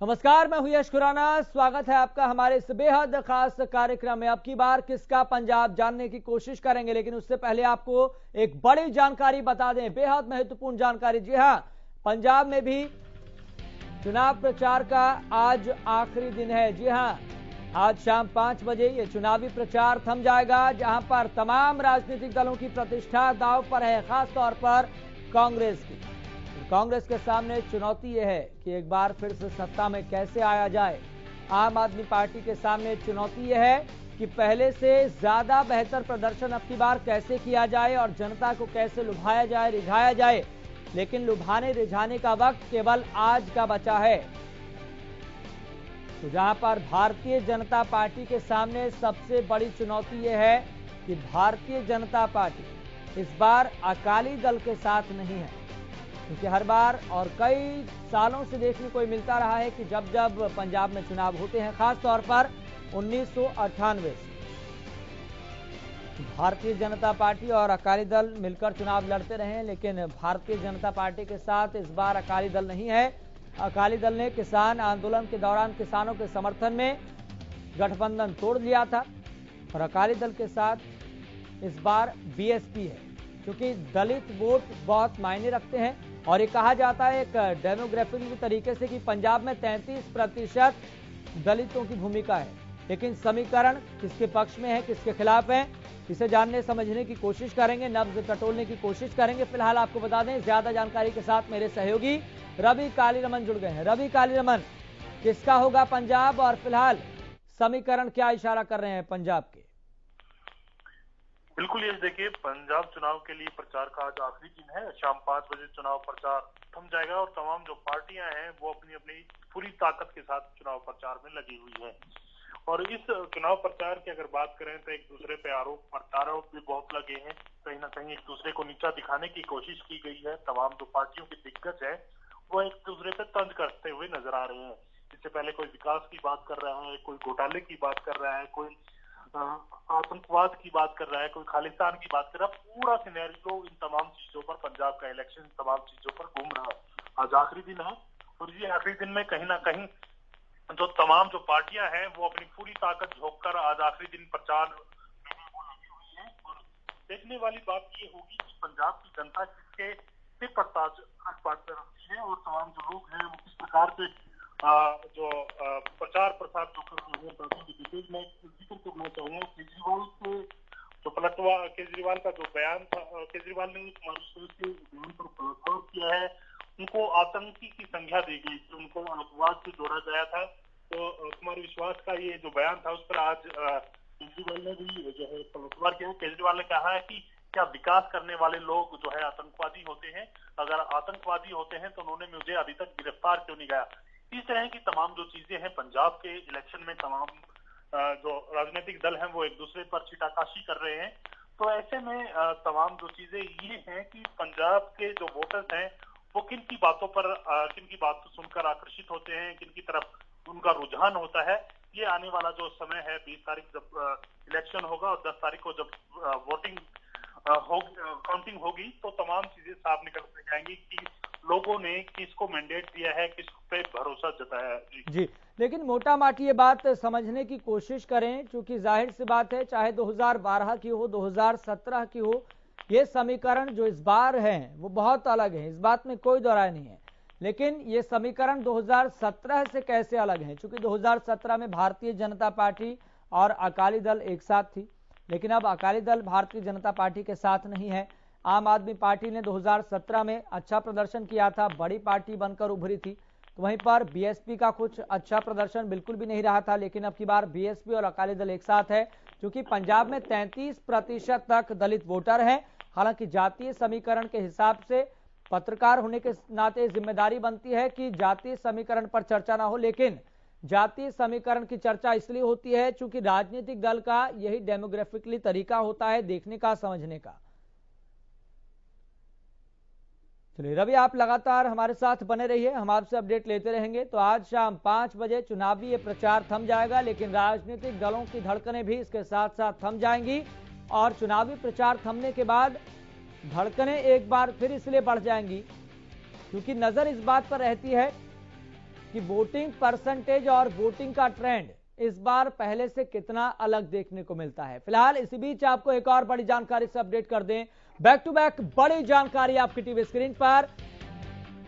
नमस्कार, मैं हूं यश खुराना। स्वागत है आपका हमारे इस बेहद खास कार्यक्रम में। अब की बार किसका पंजाब जानने की कोशिश करेंगे, लेकिन उससे पहले आपको एक बड़ी जानकारी बता दें, बेहद महत्वपूर्ण जानकारी। जी हां, पंजाब में भी चुनाव प्रचार का आज आखिरी दिन है। जी हां, आज शाम 5 बजे ये चुनावी प्रचार थम जाएगा, जहां पर तमाम राजनीतिक दलों की प्रतिष्ठा दांव पर है, खासतौर पर कांग्रेस की। कांग्रेस के सामने चुनौती यह है कि एक बार फिर से सत्ता में कैसे आया जाए। आम आदमी पार्टी के सामने चुनौती यह है कि पहले से ज्यादा बेहतर प्रदर्शन अब की बार कैसे किया जाए और जनता को कैसे लुभाया जाए, रिझाया जाए। लेकिन लुभाने रिझाने का वक्त केवल आज का बचा है। तो जहां पर भारतीय जनता पार्टी के सामने सबसे बड़ी चुनौती यह है कि भारतीय जनता पार्टी इस बार अकाली दल के साथ नहीं है, क्योंकि हर बार और कई सालों से देखने को मिलता रहा है कि जब जब पंजाब में चुनाव होते हैं, खासतौर पर 1998 से भारतीय जनता पार्टी और अकाली दल मिलकर चुनाव लड़ते रहे हैं, लेकिन भारतीय जनता पार्टी के साथ इस बार अकाली दल नहीं है। अकाली दल ने किसान आंदोलन के दौरान किसानों के समर्थन में गठबंधन तोड़ लिया था और अकाली दल के साथ इस बार बीएसपी है, क्योंकि दलित वोट बहुत मायने रखते हैं। और ये कहा जाता है एक डेमोग्राफिक के तरीके से कि पंजाब में 33% दलितों की भूमिका है। लेकिन समीकरण किसके पक्ष में है, किसके खिलाफ है, इसे जानने समझने की कोशिश करेंगे, नब्ज टटोलने की कोशिश करेंगे। फिलहाल आपको बता दें, ज्यादा जानकारी के साथ मेरे सहयोगी रवि कालीरमन जुड़ गए हैं। रवि कालीरमन, किसका होगा पंजाब और फिलहाल समीकरण क्या इशारा कर रहे हैं पंजाब के? बिल्कुल, ये देखिए, पंजाब चुनाव के लिए प्रचार का आज आखिरी दिन है। शाम 5 बजे चुनाव प्रचार थम जाएगा और तमाम जो पार्टियां हैं वो अपनी अपनी पूरी ताकत के साथ चुनाव प्रचार में लगी हुई है। और इस चुनाव प्रचार की अगर बात करें तो एक दूसरे पे आरोप प्रत्यारोप भी बहुत लगे हैं। कहीं ना कहीं एक दूसरे को नीचा दिखाने की कोशिश की गई है। तमाम जो पार्टियों के दिग्गज है वो एक दूसरे पे तंज करते हुए नजर आ रहे हैं। इससे पहले कोई विकास की बात कर रहा है, कोई घोटाले की बात कर रहा है, कोई आतंकवाद की बात कर रहा है, कोई खालिस्तान की बात कर रहा है। पूरा सिनेरियो इन तमाम चीजों पर, पंजाब का इलेक्शन तमाम चीजों पर घूम रहा है। आज आखिरी दिन है और ये आखिरी दिन में कहीं ना कहीं जो तमाम जो पार्टियां हैं वो अपनी पूरी ताकत झोंक कर आज आखिरी दिन प्रचार में वो लगी हुई है। और देखने वाली बात ये होगी कि पंजाब की जनता किसके सिर पर ताज रखती है और तमाम जो लोग हैं वो किस प्रकार से जो प्रचार प्रसार जो कर रहे हैं। बाकी डिटेल में जिक्र करना चाहूंगा, केजरीवाल के जो केजरीवाल का जो बयान था, केजरीवाल ने कुमार विश्वास के बयान पर पलटवार किया है। उनको आतंकी की संज्ञा दी गई, उनको आतंकवाद से जोड़ा गया था। तो कुमार विश्वास का ये जो बयान था उस पर आज केजरीवाल ने भी जो है पलटवार किया। केजरीवाल ने कहा है कि क्या विकास करने वाले लोग जो है आतंकवादी होते हैं? अगर आतंकवादी होते हैं तो उन्होंने मुझे अभी तक गिरफ्तार क्यों नहीं किया? इस तरह की तमाम जो चीजें हैं पंजाब के इलेक्शन में, तमाम जो राजनीतिक दल हैं वो एक दूसरे पर छीटाकाशी कर रहे हैं। तो ऐसे में तमाम जो चीजें ये हैं कि पंजाब के जो वोटर्स हैं वो किन की बात सुनकर आकर्षित होते हैं, किन की तरफ उनका रुझान होता है। ये आने वाला जो समय है, 20 तारीख जब इलेक्शन होगा और 10 तारीख को जब वोटिंग काउंटिंग होगी तो तमाम चीजें साफ निकल जाएंगी कि लोगों ने किसको मैंडेट दिया है, किस पे भरोसा जताया है। जी, लेकिन मोटा माटी ये बात समझने की कोशिश करें, क्योंकि जाहिर सी बात है, चाहे 2012 की हो, 2017 की हो, ये समीकरण जो इस बार है वो बहुत अलग है, इस बात में कोई दो राय नहीं है। लेकिन ये समीकरण 2017 से कैसे अलग है? क्योंकि 2017 में भारतीय जनता पार्टी और अकाली दल एक साथ थी, लेकिन अब अकाली दल भारतीय जनता पार्टी के साथ नहीं है। आम आदमी पार्टी ने 2017 में अच्छा प्रदर्शन किया था, बड़ी पार्टी बनकर उभरी थी। तो वहीं पर बीएसपी का कुछ अच्छा प्रदर्शन बिल्कुल भी नहीं रहा था। लेकिन अब की बार बीएसपी और अकाली दल एक साथ है, क्योंकि पंजाब में 33% तक दलित वोटर हैं। हालांकि जातीय समीकरण के हिसाब से पत्रकार होने के नाते जिम्मेदारी बनती है कि जातीय समीकरण पर चर्चा ना हो, लेकिन जातीय समीकरण की चर्चा इसलिए होती है क्योंकि राजनीतिक दल का यही डेमोग्राफिकली तरीका होता है देखने का, समझने का। चलिए रवि, आप लगातार हमारे साथ बने रहिए, हम आपसे अपडेट लेते रहेंगे। तो आज शाम 5 बजे चुनावी ये प्रचार थम जाएगा, लेकिन राजनीतिक दलों की धड़कनें भी इसके साथ साथ थम जाएंगी और चुनावी प्रचार थमने के बाद धड़कनें एक बार फिर इसलिए बढ़ जाएंगी क्योंकि नजर इस बात पर रहती है कि वोटिंग परसेंटेज और वोटिंग का ट्रेंड इस बार पहले से कितना अलग देखने को मिलता है। फिलहाल इसी बीच आपको एक और बड़ी जानकारी से अपडेट कर दें। बैक टू बैक बड़ी जानकारी आपकी टीवी स्क्रीन पर।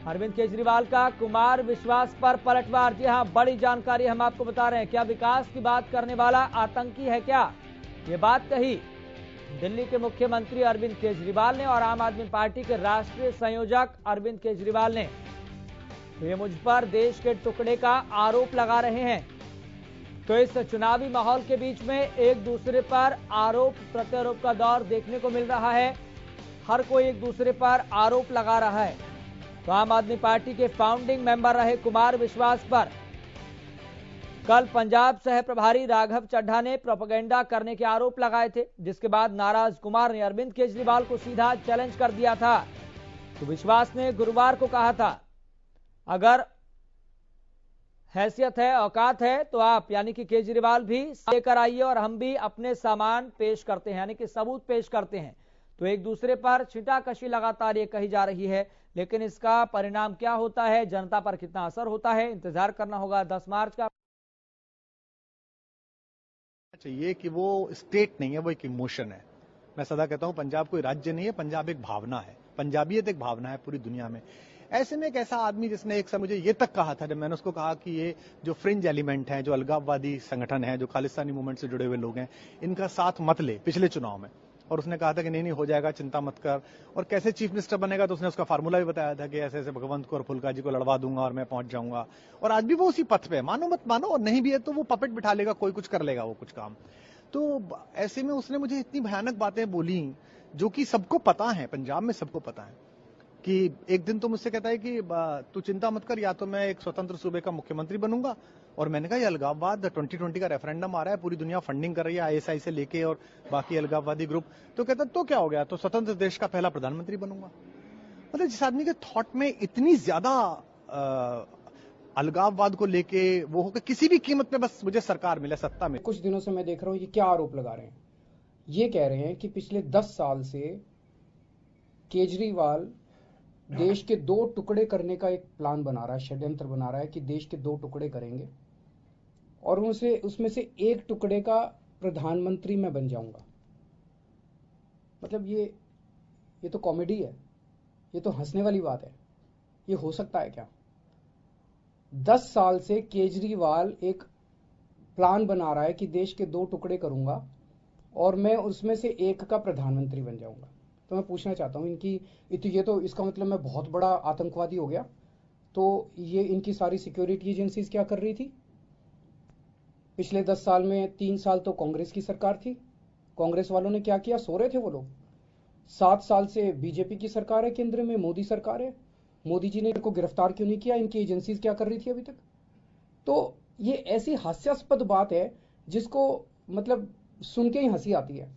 अरविंद केजरीवाल का कुमार विश्वास पर पलटवार। जी हां, बड़ी जानकारी हम आपको बता रहे हैं। क्या विकास की बात करने वाला आतंकी है क्या? ये बात कही दिल्ली के मुख्यमंत्री अरविंद केजरीवाल ने और आम आदमी पार्टी के राष्ट्रीय संयोजक अरविंद केजरीवाल ने। तो ये मुझ पर देश के टुकड़े का आरोप लगा रहे हैं। तो इस चुनावी माहौल के बीच में एक दूसरे पर आरोप प्रत्यारोप का दौर देखने को मिल रहा है। हर कोई एक दूसरे पर आरोप लगा रहा है। तो आम आदमी पार्टी के फाउंडिंग मेंबर रहे कुमार विश्वास पर कल पंजाब सह प्रभारी राघव चड्ढा ने प्रोपेगेंडा करने के आरोप लगाए थे, जिसके बाद नाराज कुमार ने अरविंद केजरीवाल को सीधा चैलेंज कर दिया था। तो विश्वास ने गुरुवार को कहा था, अगर हैसियत है, औकात है, तो आप यानी कि केजरीवाल भी लेकर आइए और हम भी अपने सामान पेश करते हैं, यानी कि सबूत पेश करते हैं। तो एक दूसरे पर छींटाकशी लगातार ये कही जा रही है, लेकिन इसका परिणाम क्या होता है, जनता पर कितना असर होता है, इंतजार करना होगा 10 मार्च का। चाहिए कि वो स्टेट नहीं है, वो एक इमोशन है। मैं सदा कहता हूं पंजाब कोई राज्य नहीं है, पंजाब एक भावना है, पंजाबियत एक भावना है पूरी दुनिया में। ऐसे में एक ऐसा आदमी जिसने एक समय मुझे ये तक कहा था, जब मैंने उसको कहा कि ये जो फ्रिंज एलिमेंट है, जो अलगाववादी संगठन है, जो खालिस्तानी मूवमेंट से जुड़े हुए लोग हैं, इनका साथ मत ले पिछले चुनाव में। और उसने कहा था कि नहीं हो जाएगा, चिंता मत कर। और कैसे चीफ मिनिस्टर बनेगा, तो उसने उसका फार्मूला भी बताया था कि ऐसे ऐसे भगवंत को और फुल्का जी को लड़वा दूंगा और मैं पहुंच जाऊंगा। और आज भी वो उसी पथ पे है, मानो मत मानो, और नहीं भी है तो वो पपेट बिठा लेगा, कोई कुछ कर लेगा वो कुछ काम। तो ऐसे में उसने मुझे इतनी भयानक बातें बोली, जो कि सबको पता है, पंजाब में सबको पता है, कि एक दिन तो मुझसे कहता है कि तू चिंता मत कर, या तो मैं एक स्वतंत्र सूबे का मुख्यमंत्री बनूंगा। और मैंने कहा ये अलगाववाद 2020 का रेफरेंडम आ रहा है, पूरी दुनिया फंडिंग कर रही है आईएसआई से लेके और बाकी अलगाववादी ग्रुप। तो कहता तो क्या हो गया, तो स्वतंत्र देश का पहला प्रधानमंत्री बनूंगा। मतलब जिस आदमी के थॉट में इतनी ज्यादा अलगाववाद को लेके वो हो कि किसी भी कीमत पे बस मुझे सरकार मिले, सत्ता में। कुछ दिनों से मैं देख रहा हूं ये क्या आरोप लगा रहे हैं। ये कह रहे हैं कि पिछले 10 साल से केजरीवाल देश के 2 टुकड़े करने का एक प्लान बना रहा है, षड्यंत्र बना रहा है कि देश के 2 टुकड़े करेंगे और उसमें से एक टुकड़े का प्रधानमंत्री मैं बन जाऊंगा। मतलब ये तो कॉमेडी है, ये तो हंसने वाली बात है। ये हो सकता है क्या? 10 साल से केजरीवाल एक प्लान बना रहा है कि देश के 2 टुकड़े करूंगा और मैं उसमें से एक का प्रधानमंत्री बन जाऊंगा। तो मैं पूछना चाहता हूं ये तो इसका मतलब मैं बहुत बड़ा आतंकवादी हो गया। तो ये इनकी सारी सिक्योरिटी एजेंसीज क्या कर रही थी? पिछले 10 साल में 3 साल तो कांग्रेस की सरकार थी, कांग्रेस वालों ने क्या किया? सो रहे थे वो लोग। 7 साल से बीजेपी की सरकार है, केंद्र में मोदी सरकार है, मोदी जी ने इनको गिरफ्तार क्यों नहीं किया? इनकी एजेंसीज क्या कर रही थी अभी तक? तो ये ऐसी हास्यास्पद बात है जिसको मतलब सुन के ही हंसी आती है।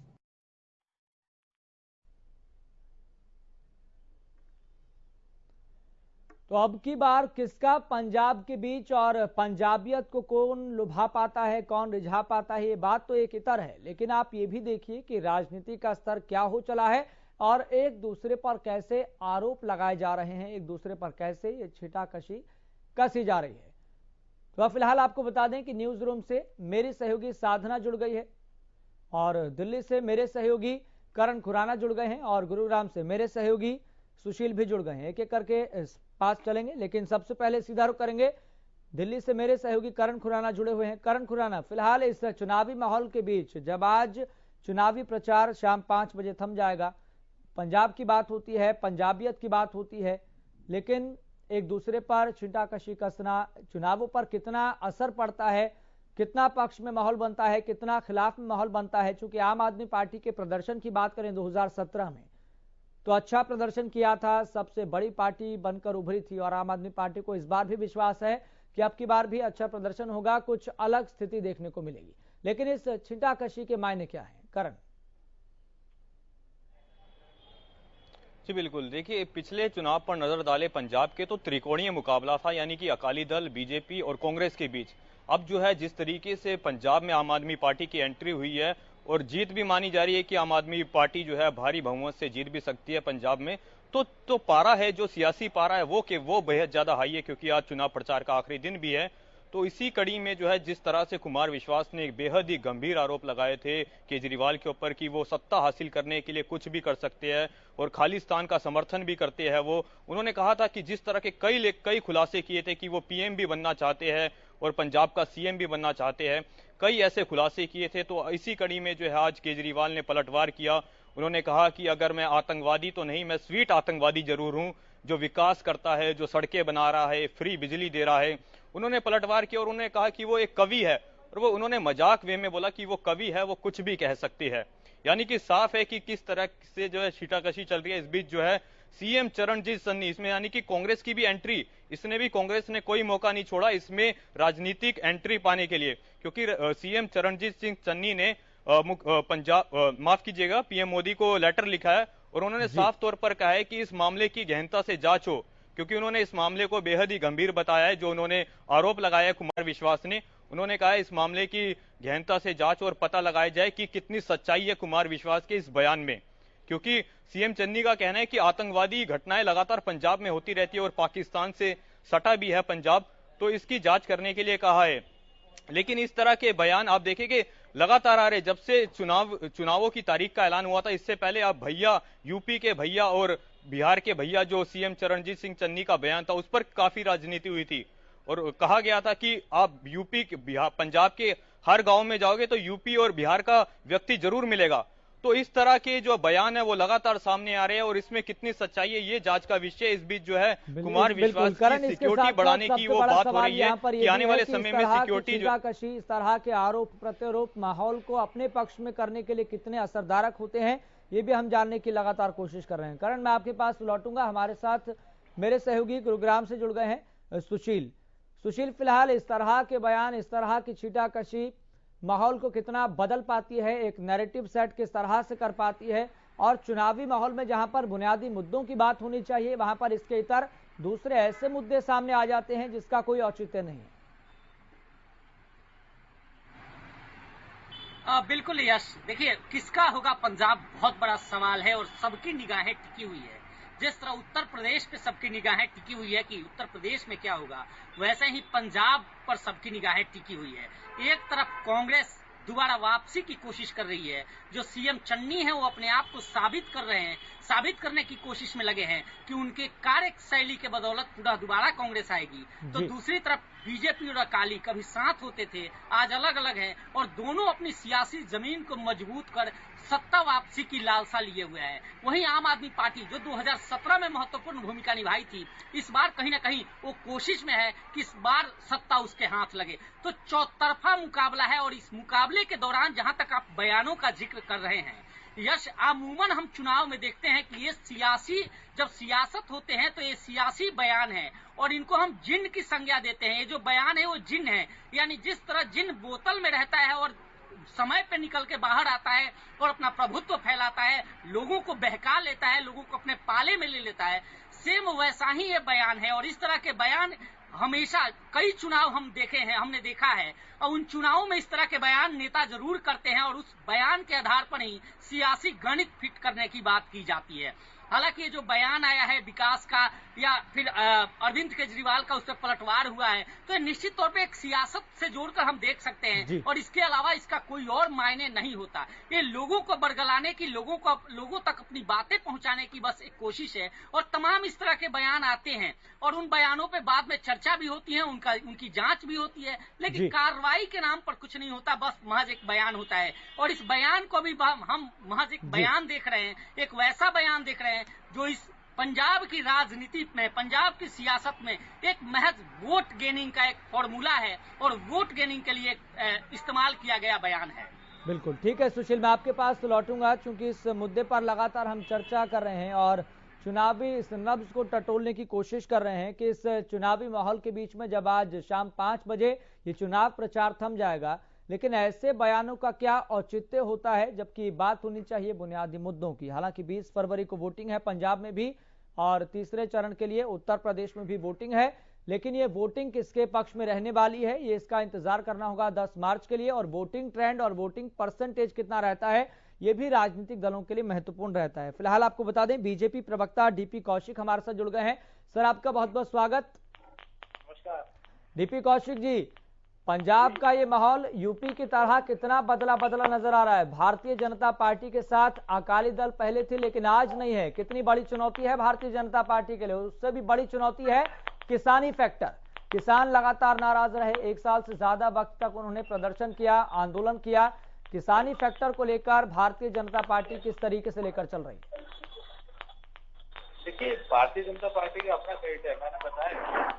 तो अब की बार किसका पंजाब के बीच और पंजाबियत को कौन लुभा पाता है, कौन रिझा पाता है, ये बात तो एक इतर है। लेकिन आप ये भी देखिए कि राजनीति का स्तर क्या हो चला है और एक दूसरे पर कैसे आरोप लगाए जा रहे हैं, एक दूसरे पर कैसे ये छींटाकशी कसी जा रही है। तो अब फिलहाल आपको बता दें कि न्यूज रूम से मेरी सहयोगी साधना जुड़ गई है और दिल्ली से मेरे सहयोगी करण खुराना जुड़ गए हैं और गुरुग्राम से मेरे सहयोगी सुशील भी जुड़ गए हैं। एक एक करके पास चलेंगे, लेकिन सबसे पहले सीधा रुख करेंगे दिल्ली से मेरे सहयोगी करण खुराना जुड़े हुए हैं। करण खुराना, फिलहाल इस चुनावी माहौल के बीच जब आज चुनावी प्रचार शाम 5 बजे थम जाएगा, पंजाब की बात होती है, पंजाबियत की बात होती है, लेकिन एक दूसरे पर छींटाकशी कसना चुनावों पर कितना असर पड़ता है, कितना पक्ष में माहौल बनता है, कितना खिलाफ में माहौल बनता है। चूंकि आम आदमी पार्टी के प्रदर्शन की बात करें 2017 में तो अच्छा प्रदर्शन किया था, सबसे बड़ी पार्टी बनकर उभरी थी और आम आदमी पार्टी को इस बार भी विश्वास है कि अब की बार भी अच्छा प्रदर्शन होगा, कुछ अलग स्थिति देखने को मिलेगी। लेकिन इस छींटाकशी के मायने क्या है करण? जी बिल्कुल, देखिए पिछले चुनाव पर नजर डाले पंजाब के तो त्रिकोणीय मुकाबला था, यानी कि अकाली दल, बीजेपी और कांग्रेस के बीच। अब जो है जिस तरीके से पंजाब में आम आदमी पार्टी की एंट्री हुई है और जीत भी मानी जा रही है कि आम आदमी पार्टी जो है भारी बहुमत से जीत भी सकती है पंजाब में, तो पारा है, जो सियासी पारा है वो बेहद ज्यादा हाई है, क्योंकि आज चुनाव प्रचार का आखिरी दिन भी है। तो इसी कड़ी में जो है, जिस तरह से कुमार विश्वास ने एक बेहद ही गंभीर आरोप लगाए थे केजरीवाल के ऊपर कि वो सत्ता हासिल करने के लिए कुछ भी कर सकते हैं और खालिस्तान का समर्थन भी करते हैं, वो उन्होंने कहा था कि जिस तरह के कई खुलासे किए थे कि वो पीएम भी बनना चाहते हैं और पंजाब का सीएम भी बनना चाहते हैं, कई ऐसे खुलासे किए थे। तो इसी कड़ी में जो है आज केजरीवाल ने पलटवार किया। उन्होंने कहा कि अगर मैं आतंकवादी तो नहीं, मैं स्वीट आतंकवादी जरूर हूं, जो विकास करता है, जो सड़कें बना रहा है, फ्री बिजली दे रहा है। उन्होंने पलटवार किया और उन्होंने कहा कि वो एक कवि है, और वो उन्होंने मजाक वे में बोला कि वो कवि है, वो कुछ भी कह सकती है। यानी कि साफ है कि किस तरह से जो है छीटाकशी चल रही है। इस बीच जो है सीएम चरणजीत सन्नी, इसमें यानी कि कांग्रेस की भी एंट्री, इसने भी कांग्रेस ने कोई मौका नहीं छोड़ा इसमें राजनीतिक एंट्री पाने के लिए, क्योंकि सीएम चरणजीत सिंह सन्नी ने पंजाब माफ कीजिएगा पीएम मोदी को लेटर लिखा है और उन्होंने साफ तौर पर कहा है कि इस मामले की गहनता से जांच हो, क्योंकि उन्होंने इस मामले को बेहद ही गंभीर बताया है। जो उन्होंने आरोप लगाया है कुमार विश्वास ने, उन्होंने कहा है इस मामले की गहनता से जांच और पता लगाया जाए कि कितनी सच्चाई है कुमार विश्वास के इस बयान में, क्योंकि सीएम चन्नी का कहना है कि आतंकवादी घटनाएं लगातार पंजाब में होती रहती है और पाकिस्तान से सटा भी है पंजाब, तो इसकी जांच करने के लिए कहा है। लेकिन इस तरह के बयान आप देखेंगे लगातार आ रहे। जब से चुनावों की तारीख का ऐलान हुआ था, इससे पहले आप भैया, यूपी के भैया और बिहार के भैया, जो सीएम चरणजीत सिंह चन्नी का बयान था, उस पर काफी राजनीति हुई थी और कहा गया था कि आप यूपी पंजाब के हर गांव में जाओगे तो यूपी और बिहार का व्यक्ति जरूर मिलेगा। तो इस तरह के जो बयान है वो लगातार सामने आ रहे हैं और इसमें कितनी सच्चाई है ये जांच का विषय। इस बीच जो है कुमार विश्वास की सिक्योरिटी बढ़ाने की वो बात हो रही है कि आने वाले समय में सिक्योरिटी जो इस तरह के आरोप प्रत्यारोप माहौल को अपने पक्ष में करने के लिए कितने असरदारक होते हैं, ये भी हम जानने की लगातार कोशिश कर रहे हैं। करण, मैं आपके पास लौटूंगा। हमारे साथ मेरे सहयोगी गुरुग्राम से जुड़ गए हैं सुशील। फिलहाल इस तरह के बयान, इस तरह की छीटाकशी माहौल को कितना बदल पाती है, एक नैरेटिव सेट किस तरह से कर पाती है, और चुनावी माहौल में जहां पर बुनियादी मुद्दों की बात होनी चाहिए वहां पर इसके इतर दूसरे ऐसे मुद्दे सामने आ जाते हैं जिसका कोई औचित्य नहीं है। बिल्कुल यश, देखिए किसका होगा पंजाब बहुत बड़ा सवाल है और सबकी निगाहें टिकी हुई है। जिस तरह उत्तर प्रदेश पे सबकी निगाहें टिकी हुई है कि उत्तर प्रदेश में क्या होगा, वैसे ही पंजाब पर सबकी निगाहें टिकी हुई है। एक तरफ कांग्रेस दोबारा वापसी की कोशिश कर रही है, जो सीएम चन्नी है वो अपने आप को साबित कर रहे हैं, साबित करने की कोशिश में लगे हैं कि उनके कार्यशैली के बदौलत पूरा दोबारा कांग्रेस आएगी। तो दूसरी तरफ बीजेपी और अकाली कभी साथ होते थे, आज अलग अलग हैं और दोनों अपनी सियासी जमीन को मजबूत कर सत्ता वापसी की लालसा लिए हुए हैं। वहीं आम आदमी पार्टी जो 2017 में महत्वपूर्ण भूमिका निभाई थी, इस बार कहीं ना कहीं वो कोशिश में है कि इस बार सत्ता उसके हाथ लगे। तो चौतरफा मुकाबला है और इस मुकाबले के दौरान जहां तक आप बयानों का जिक्र कर रहे हैं यश, अमूमन हम चुनाव में देखते हैं कि ये जब सियासत होते हैं तो ये सियासी बयान है और इनको हम जिन्न की संज्ञा देते हैं। ये जो बयान है वो जिन्न है, यानी जिस तरह जिन्न बोतल में रहता है और समय पे निकल के बाहर आता है और अपना प्रभुत्व फैलाता है, लोगों को बहका लेता है, लोगों को अपने पाले में ले लेता है, सेम वैसा ही ये बयान है। और इस तरह के बयान हमेशा कई चुनाव हमने देखा है और उन चुनावों में इस तरह के बयान नेता जरूर करते हैं और उस बयान के आधार पर ही सियासी गणित फिट करने की बात की जाती है। हालांकि ये जो बयान आया है विकास का या फिर अरविंद केजरीवाल का, उस पर पलटवार हुआ है, तो निश्चित तौर पे एक सियासत से जोड़कर हम देख सकते हैं और इसके अलावा इसका कोई और मायने नहीं होता। ये लोगों को बरगलाने की, लोगों तक अपनी बातें पहुंचाने की बस एक कोशिश है और तमाम इस तरह के बयान आते हैं और उन बयानों पे बाद में चर्चा भी होती है, उनकी जांच भी होती है, लेकिन कार्रवाई के नाम पर कुछ नहीं होता, बस महज एक बयान होता है। और इस बयान को भी हम महज एक बयान देख रहे हैं, एक वैसा बयान देख रहे हैं जो इस पंजाब की राजनीति में, पंजाब की सियासत में एक महज वोट गेनिंग का एक फॉर्मूला है और वोट गेनिंग के लिए इस्तेमाल किया गया बयान है। बिल्कुल ठीक है सुशील, मैं आपके पास लौटूंगा क्योंकि इस मुद्दे पर लगातार हम चर्चा कर रहे हैं और चुनावी इस नब्ज को टटोलने की कोशिश कर रहे हैं कि इस चुनावी माहौल के बीच में जब आज शाम 5 बजे ये चुनाव प्रचार थम जाएगा, लेकिन ऐसे बयानों का क्या औचित्य होता है, जबकि बात होनी चाहिए बुनियादी मुद्दों की। हालांकि 20 फरवरी को वोटिंग है पंजाब में भी और तीसरे चरण के लिए उत्तर प्रदेश में भी वोटिंग है, लेकिन ये वोटिंग किसके पक्ष में रहने वाली है ये इसका इंतजार करना होगा 10 मार्च के लिए। और वोटिंग ट्रेंड और वोटिंग परसेंटेज कितना रहता है ये भी राजनीतिक दलों के लिए महत्वपूर्ण रहता है। फिलहाल आपको बता दें बीजेपी प्रवक्ता डीपी कौशिक हमारे साथ जुड़ गए हैं। सर, आपका बहुत बहुत स्वागत। नमस्कार डीपी कौशिक जी, पंजाब का ये माहौल यूपी की तरह कितना बदला बदला नजर आ रहा है? भारतीय जनता पार्टी के साथ अकाली दल पहले थी लेकिन आज नहीं है। कितनी बड़ी चुनौती है भारतीय जनता पार्टी के लिए? उससे भी बड़ी चुनौती है किसानी फैक्टर। किसान लगातार नाराज रहे, 1 साल से ज्यादा वक्त तक उन्होंने प्रदर्शन किया, आंदोलन किया। किसानी फैक्टर को लेकर भारतीय जनता पार्टी किस तरीके से लेकर चल रही है? देखिए, भारतीय जनता पार्टी का अपना क्रेडिट है। मैंने बताया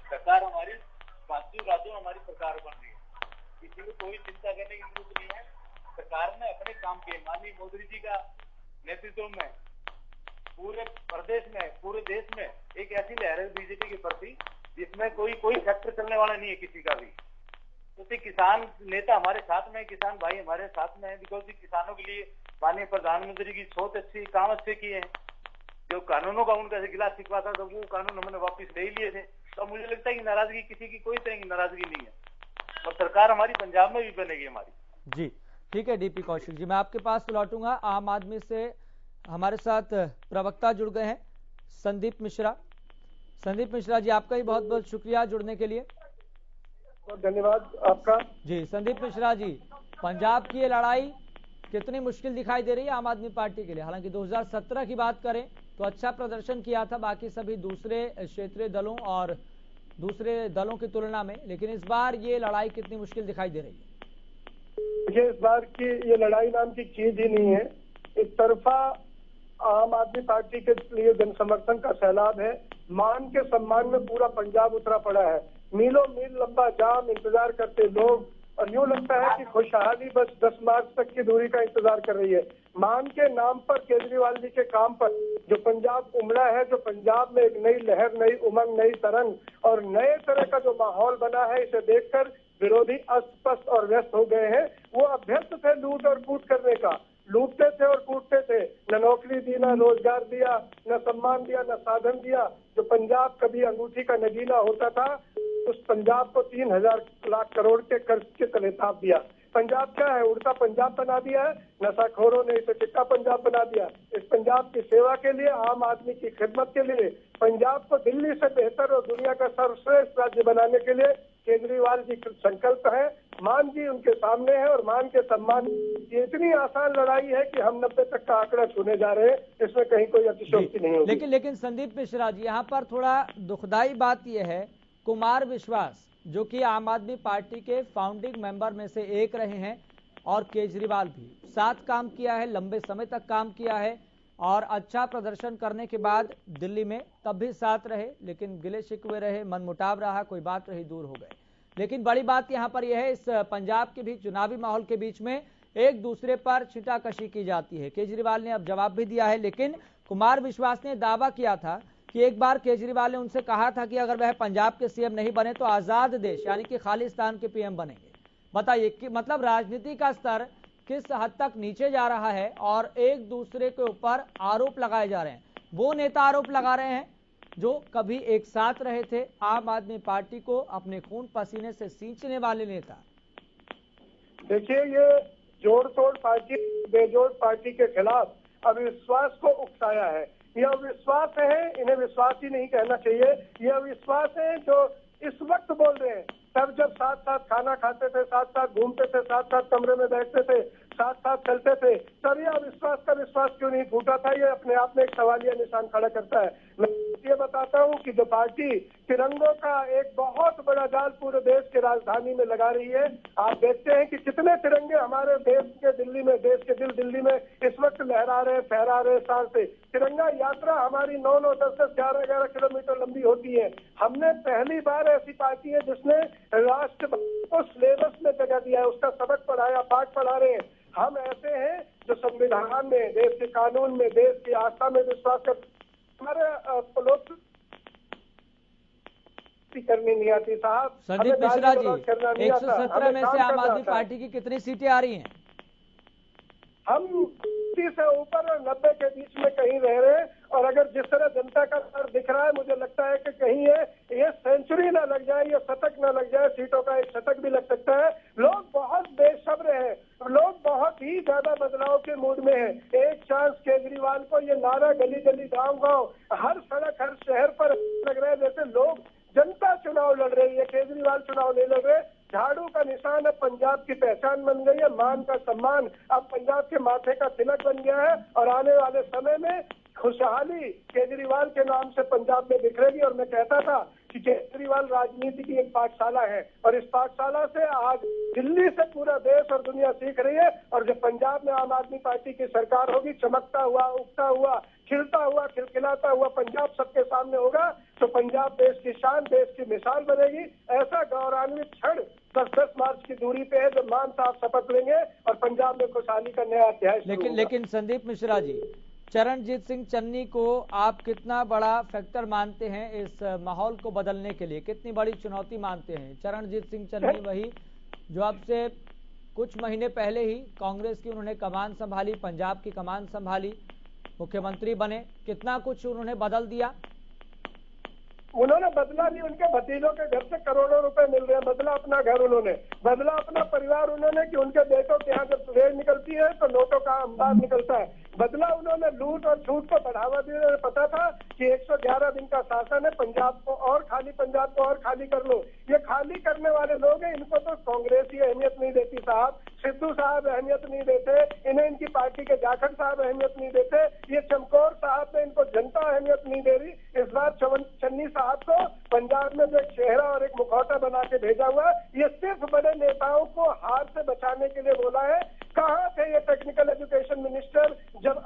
सरकार हमारी रातों हमारी सरकार बन रही है, किसी को कोई चिंता करने की जरूरत नहीं है। सरकार ने अपने काम किए। माननीय मोदी जी का नेतृत्व में पूरे प्रदेश में, पूरे देश में एक ऐसी लहर है बीजेपी के प्रति जिसमें कोई फैक्टर चलने वाला नहीं है किसी का भी। क्योंकि किसान नेता हमारे साथ में, किसान भाई हमारे साथ में है। बिकॉज किसानों के लिए माननीय प्रधानमंत्री की सोच अच्छी, काम अच्छे किए हैं। जो कानूनों का उनका गिला शिकवा था तो वो कानून हमने वापस ले लिए थे। तो मुझे लगता है कि नाराजगी, किसी की कोई तरह की नाराजगी नहीं है और सरकार हमारी पंजाब में भी बनेगी हमारी। जी ठीक है डीपी कौशिक जी, मैं आपके पास लौटूंगा। आम आदमी से हमारे साथ प्रवक्ता जुड़ गए हैं संदीप मिश्रा। संदीप मिश्रा जी, आपका ही बहुत बहुत शुक्रिया जुड़ने के लिए। बहुत धन्यवाद आपका। जी संदीप मिश्रा जी, पंजाब की ये लड़ाई कितनी मुश्किल दिखाई दे रही है आम आदमी पार्टी के लिए? हालांकि 2017 की बात करें तो अच्छा प्रदर्शन किया था बाकी सभी दूसरे क्षेत्रीय दलों और दूसरे दलों की तुलना में, लेकिन इस बार ये लड़ाई कितनी मुश्किल दिखाई दे रही है? देखिए, इस बार की ये लड़ाई नाम की चीज ही नहीं है। एक तरफा आम आदमी पार्टी के लिए जन समर्थन का सैलाब है। मान के सम्मान में पूरा पंजाब उतरा पड़ा है। मीलों मील लंबा जाम, इंतजार करते लोग, और यूं लगता है कि खुशहाली बस 10 मार्च तक की दूरी का इंतजार कर रही है। मान के नाम पर, केजरीवाल जी के काम पर जो पंजाब उमड़ा है, जो पंजाब में एक नई लहर, नई उमंग, नई तरंग और नए तरह का जो माहौल बना है, इसे देखकर विरोधी अस्त-पस्त और व्यस्त हो गए हैं। वो अभ्यस्त थे लूट और कूट करने का, लूटते थे और कूटते थे। न नौकरी दी, न रोजगार दिया, न सम्मान दिया, न साधन दिया। जो पंजाब कभी अंगूठी का नगीना होता था, उस पंजाब को 3000 लाख करोड़ के कर्ज के तले ताप दिया। पंजाब क्या है? उड़ता पंजाब बना दिया है। नशाखोरों ने इसे चिट्टा पंजाब बना दिया। इस पंजाब की सेवा के लिए, आम आदमी की खिदमत के लिए, पंजाब को दिल्ली से बेहतर और दुनिया का सर्वश्रेष्ठ राज्य बनाने के लिए केजरीवाल जी संकल्प है। मान जी उनके सामने है और मान के सम्मान। ये इतनी आसान लड़ाई है कि हम 90 तक का आंकड़ा छूने जा रहे हैं। इसमें कहीं कोई अतिशयोक्ति नहीं होगी। लेकिन संदीप मिश्रा जी, यहाँ पर थोड़ा दुखदाई बात यह है, कुमार विश्वास जो कि आम आदमी पार्टी के फाउंडिंग मेंबर में से एक रहे हैं और केजरीवाल भी साथ काम किया है, लंबे समय तक काम किया है और अच्छा प्रदर्शन करने के बाद दिल्ली में तब भी साथ रहे, लेकिन गिले शिकवे रहे, मनमुटाव रहा, कोई बात रही, दूर हो गए। लेकिन बड़ी बात यहां पर यह है, इस पंजाब के भी चुनावी माहौल के बीच में एक दूसरे पर छींटाकशी की जाती है। केजरीवाल ने अब जवाब भी दिया है, लेकिन कुमार विश्वास ने दावा किया था कि एक बार केजरीवाल ने उनसे कहा था कि अगर वह पंजाब के सीएम नहीं बने तो आजाद देश यानी कि खालिस्तान के पीएम बनेंगे। बताइए कि मतलब राजनीति का स्तर किस हद तक नीचे जा रहा है और एक दूसरे के ऊपर आरोप लगाए जा रहे हैं। वो नेता आरोप लगा रहे हैं जो कभी एक साथ रहे थे, आम आदमी पार्टी को अपने खून पसीने से सींचने वाले नेता। देखिए, ये जोड़ तोड़ पार्टी, बेजोड़ पार्टी के खिलाफ अविश्वास को उकसाया है। यह अविश्वास है, इन्हें विश्वास ही नहीं कहना चाहिए। यह अविश्वास है जो इस वक्त बोल रहे हैं। तब जब साथ साथ खाना खाते थे, साथ साथ घूमते थे, साथ साथ कमरे में बैठते थे, साथ साथ चलते थे, तब यह अविश्वास का विश्वास क्यों नहीं फूटा था? ये अपने आप में एक सवालिया निशान खड़ा करता है। मैं ये बताता हूँ कि जो पार्टी तिरंगों का एक बहुत बड़ा जाल पूरे देश की राजधानी में लगा रही है, आप देखते हैं कि कितने तिरंगे हमारे देश के दिल्ली में, देश के दिल्ली में इस वक्त लहरा रहे, फहरा रहे साल से। तिरंगा यात्रा हमारी 9-9, 10-10, 11-11 किलोमीटर लंबी होती है। हमने पहली बार ऐसी पार्टी है जिसने राष्ट्र को सिलेबस में जगह दिया है, उसका सबक पढ़ाया, पाठ पढ़ा रहे हैं। हम ऐसे हैं जो संविधान में, देश के कानून में, देश की आस्था में विश्वास करते। हमारे लोग करनी नहीं आती साहब। संदीप मिश्रा जी, 117 में से आम आदमी पार्टी की कितनी सीटें आ रही हैं? हम 80 से ऊपर और 90 के बीच में कहीं रह रहे हैं। और अगर जिस तरह जनता का स्तर दिख रहा है, मुझे लगता है कि कहीं ये सेंचुरी ना लग जाए, ये शतक ना लग जाए, सीटों का एक शतक भी लग सकता है। लोग बहुत बेसब्र हैं, लोग बहुत ही ज्यादा बदलाव के मूड में है। एक चांस केजरीवाल को ये नारा गली गली गांव गांव हर सड़क हर शहर पर लग रहा है जैसे लोग जनता चुनाव लड़ रही है, केजरीवाल चुनाव नहीं लड़ रहे। झाड़ू का निशान अब पंजाब की पहचान बन गई है, मान का सम्मान अब पंजाब के माथे का तिलक बन गया है और आने वाले समय में खुशहाली केजरीवाल के नाम से पंजाब में बिखरेगी। और मैं कहता था कि केजरीवाल राजनीति की एक पाठशाला है और इस पाठशाला से आज दिल्ली से पूरा देश और दुनिया सीख रही है। और जब पंजाब में आम आदमी पार्टी की सरकार होगी, चमकता हुआ, उगता हुआ, खिलता हुआ, खिलखिलाता हुआ पंजाब सबके सामने होगा, तो पंजाब देश की शान, देश की मिसाल बनेगी। ऐसा गौरवान्वित क्षण 10 मार्च की दूरी पे है जब मान साहब शपथ लेंगे और पंजाब में खुशहाली का नया अध्याय शुरू होगा। लेकिन संदीप मिश्रा जी, चरणजीत सिंह चन्नी को आप कितना बड़ा फैक्टर मानते हैं इस माहौल को बदलने के लिए, कितनी बड़ी चुनौती मानते हैं? चरणजीत सिंह चन्नी वही जो आपसे कुछ महीने पहले ही कांग्रेस की उन्होंने कमान संभाली, पंजाब की कमान संभाली, मुख्यमंत्री बने, कितना कुछ उन्होंने बदल दिया। उन्होंने बदला नहीं, उनके भतीजों के घर से करोड़ों रुपए मिल रहे हैं। बदला अपना घर उन्होंने, बदला अपना परिवार उन्होंने कि उनके बेटों के यहाँ जब रेड निकलती है तो नोटों का अंबार निकलता है। बदला उन्होंने लूट और छूट को बढ़ावा दिया। उन्हें पता था कि 111 दिन का शासन है, पंजाब को और खाली कर लो। ये खाली करने वाले लोग हैं, इनको तो कांग्रेस ही अहमियत नहीं देती साहब, सिद्धू साहब अहमियत नहीं देते, इन्हें इनकी पार्टी के जाखड़ साहब अहमियत नहीं देते, ये चमकौर साहब ने इनको जनता अहमियत नहीं दे रही। इस बार चन्नी साहब को पंजाब में जो एक चेहरा और एक मुखौटा बना के भेजा हुआ, ये सिर्फ बड़े नेताओं को हार से बचाने के लिए बोला है। कहाँ थे ये टेक्निकल एजुकेशन मिनिस्टर जब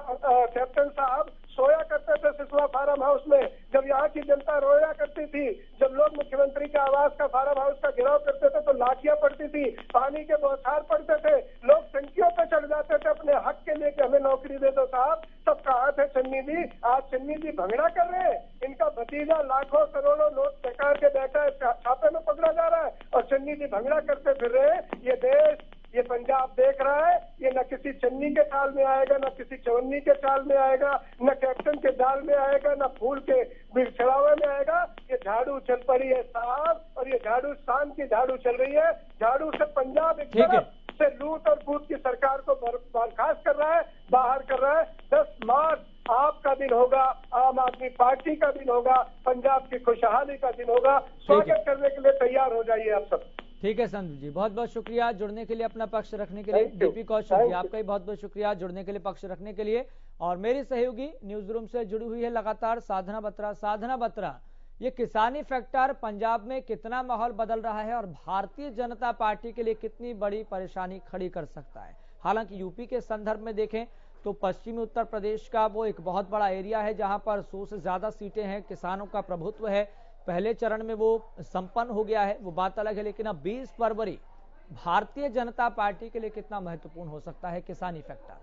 कैप्टन साहब सोया करते थे सिसवा फार्म हाउस में, जब यहाँ की जनता रोया करती थी, जब लोग मुख्यमंत्री के आवास का फार्म हाउस का घेराव करते थे तो लाठियां पड़ती थी, पानी के बौछार पड़ते थे, लोग टंकियों पे चढ़ जाते थे अपने हक के लिए कि हमें नौकरी दे दो साहब। तब कहाँ थे चन्नी जी? आज चन्नी जी भंगड़ा कर रहे हैं, इनका भतीजा लाखों करोड़ों नोट टकार के बैठा है, छापे में पकड़ा जा रहा है और चन्नी जी भंगड़ा करते फिर रहे हैं। ये देश, ये पंजाब देख रहा है, ये न किसी चन्नी के चाल में आएगा, न किसी चवन्नी के चाल में आएगा, न कैप्टन के जाल में आएगा, न फूल के बिछड़ावे में आएगा। ये झाड़ू चल पड़ी है साहब, और ये झाड़ू शान की झाड़ू चल रही है। झाड़ू से पंजाब एक तरफ से लूट और कूट की सरकार को बर्खास्त कर रहा है, बाहर कर रहा है। 10 मार्च आपका दिन होगा, आम आदमी पार्टी का दिन होगा, पंजाब की खुशहाली का दिन होगा। स्वागत करने के लिए तैयार हो जाइए आप सब। ठीक है संदीप जी, बहुत बहुत शुक्रिया जुड़ने के लिए, अपना पक्ष रखने के लिए। डीपी कौशल जी, आपका भी बहुत बहुत शुक्रिया जुड़ने के लिए, पक्ष रखने के लिए। और मेरी सहयोगी न्यूज रूम से जुड़ी हुई है लगातार साधना बत्रा। साधना बत्रा, ये किसानी फैक्टर पंजाब में कितना माहौल बदल रहा है और भारतीय जनता पार्टी के लिए कितनी बड़ी परेशानी खड़ी कर सकता है? हालांकि यूपी के संदर्भ में देखें तो पश्चिमी उत्तर प्रदेश का वो एक बहुत बड़ा एरिया है जहां पर 100 से ज्यादा सीटें हैं, किसानों का प्रभुत्व है, पहले चरण में वो संपन्न हो गया है, वो बात अलग है। लेकिन अब 20 फरवरी भारतीय जनता पार्टी के लिए कितना महत्वपूर्ण हो सकता है किसानी फैक्टर?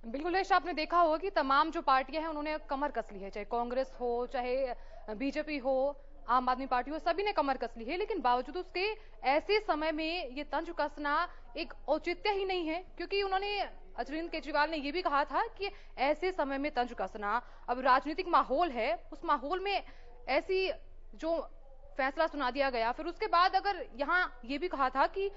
बिल्कुल यश, आपने देखा होगा कि तमाम जो पार्टियां हैं उन्होंने कमर कस ली है, चाहे कांग्रेस हो, चाहे बीजेपी हो, आम आदमी पार्टी हो, सभी ने कमर कस ली है। लेकिन बावजूद उसके ऐसे समय में ये तंज कसना एक औचित्य ही नहीं है, क्योंकि उन्होंने अरविंद केजरीवाल ने यह भी कहा था कि ऐसे समय में तंज कसना, अब राजनीतिक माहौल है, उस माहौल में ऐसी जो फैसला सुना दिया गया। फिर उसके बाद अगर यहाँ ये भी कहा था कि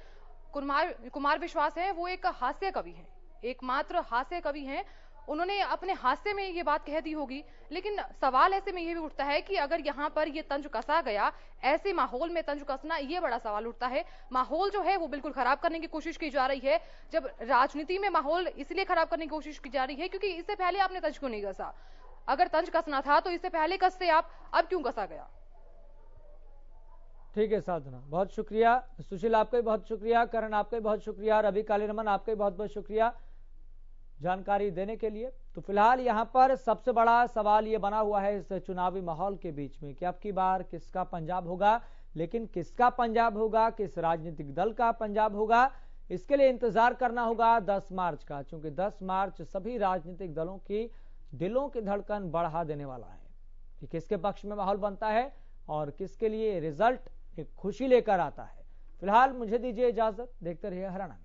कुमार विश्वास है वो एक हास्य कवि है, एकमात्र हास्य कवि हैं, उन्होंने अपने हास्य में ये बात कह दी होगी। लेकिन सवाल ऐसे में ये भी उठता है कि अगर यहाँ पर ये तंज कसा गया, ऐसे माहौल में तंज कसना, ये बड़ा सवाल उठता है। माहौल जो है वो बिल्कुल खराब करने की कोशिश की जा रही है। जब राजनीति में माहौल इसलिए खराब करने की कोशिश की जा रही है क्योंकि इससे पहले आपने तंज क्यों नहीं कसा? अगर तंज कसना था तो इससे पहले कसते आप, अब क्यों कसा गया? ठीक है साधना, बहुत शुक्रिया। सुशील आपका भी बहुत शुक्रिया, करण आपका भी बहुत शुक्रिया, रवि कालीरमन आपका भी बहुत बहुत शुक्रिया जानकारी देने के लिए। तो फिलहाल यहाँ पर सबसे बड़ा सवाल ये बना हुआ है इस चुनावी माहौल के बीच में कि अब की बार किसका पंजाब होगा। लेकिन किसका पंजाब होगा, किस राजनीतिक दल का पंजाब होगा, इसके लिए इंतजार करना होगा 10 मार्च का, क्योंकि 10 मार्च सभी राजनीतिक दलों की दिलों की धड़कन बढ़ा देने वाला है कि किसके पक्ष में माहौल बनता है और किसके लिए रिजल्ट एक खुशी लेकर आता है। फिलहाल मुझे दीजिए इजाजत, देखते रहिए हरियाणा।